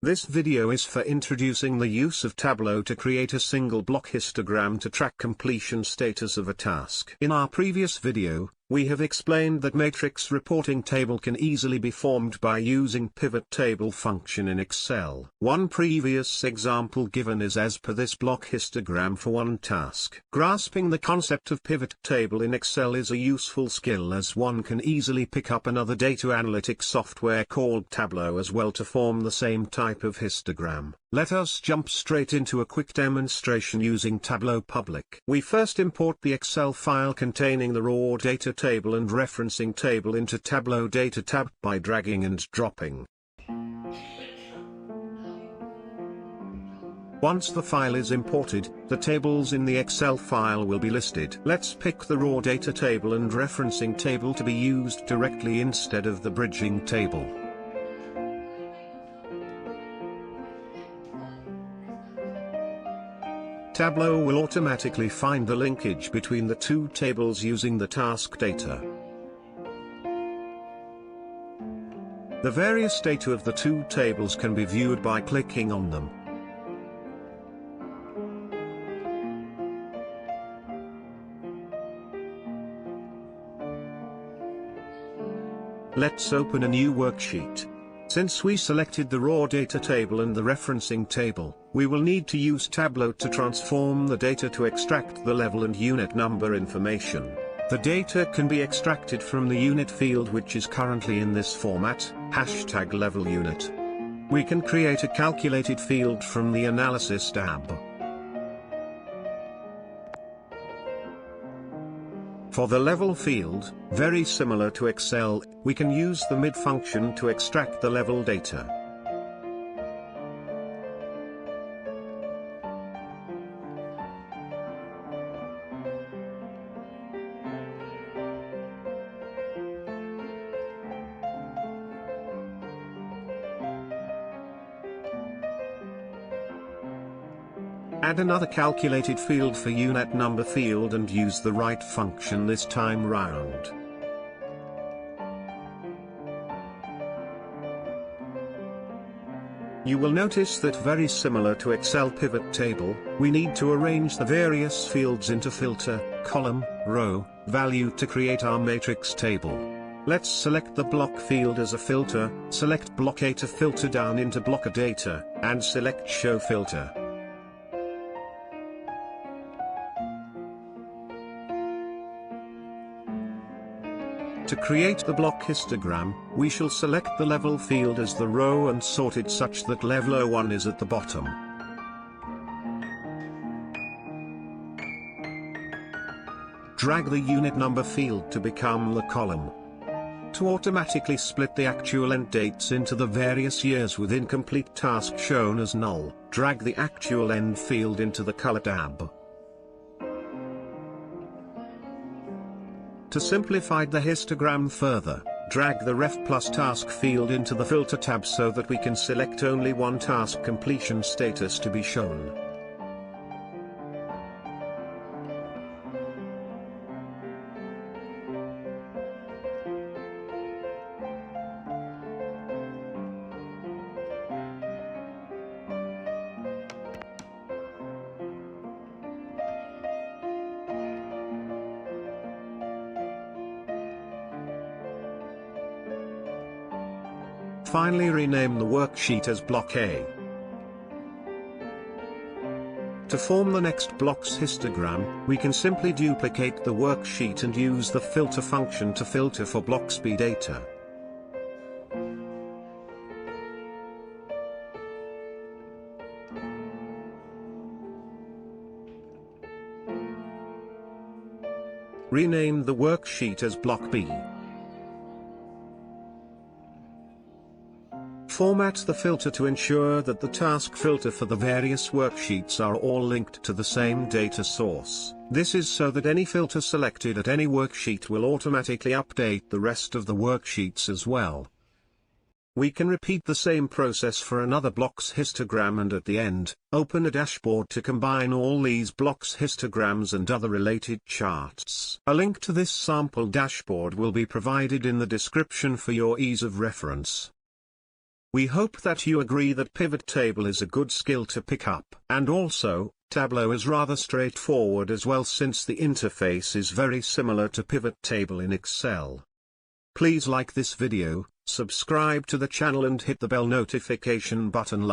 This video is for introducing the use of Tableau to create a single block histogram to track completion status of a task. In our previous video, we have explained that matrix reporting table can easily be formed by using pivot table function in Excel. One previous example given is as per this block histogram for one task. Grasping the concept of pivot table in Excel is a useful skill, as one can easily pick up another data analytics software called Tableau as well to form the same type of histogram. Let us jump straight into a quick demonstration using Tableau Public. We first import the Excel file containing the raw data table and referencing table into Tableau Data tab by dragging and dropping. Once the file is imported, the tables in the Excel file will be listed. Let's pick the raw data table and referencing table to be used directly instead of the bridging table. Tableau will automatically find the linkage between the two tables using the task data. The various data of the two tables can be viewed by clicking on them. Let's open a new worksheet. Since we selected the raw data table and the referencing table, we will need to use Tableau to transform the data to extract the level and unit number information. The data can be extracted from the unit field, which is currently in this format, #level_unit. We can create a calculated field from the Analysis tab. For the level field, very similar to Excel, we can use the mid function to extract the level data. Add another calculated field for unit number field and use the right function this time round. You will notice that very similar to Excel pivot table, we need to arrange the various fields into filter, column, row, value to create our matrix table. Let's select the block field as a filter, select block A to filter down into blocker data, and select show filter. To create the block histogram, we shall select the level field as the row and sort it such that level 01 is at the bottom. Drag the unit number field to become the column. To automatically split the actual end dates into the various years with incomplete task shown as null, drag the actual end field into the color tab. To simplify the histogram further, drag the Ref plus task field into the filter tab so that we can select only one task completion status to be shown. Finally, rename the worksheet as Block A. To form the next block's histogram, we can simply duplicate the worksheet and use the filter function to filter for blocks B data. Rename the worksheet as Block B. Format the filter to ensure that the task filter for the various worksheets are all linked to the same data source. This is so that any filter selected at any worksheet will automatically update the rest of the worksheets as well. We can repeat the same process for another block's histogram, and at the end, open a dashboard to combine all these blocks' histograms and other related charts. A link to this sample dashboard will be provided in the description for your ease of reference. We hope that you agree that pivot table is a good skill to pick up. And also, Tableau is rather straightforward as well, since the interface is very similar to pivot table in Excel. Please like this video, subscribe to the channel and hit the bell notification button.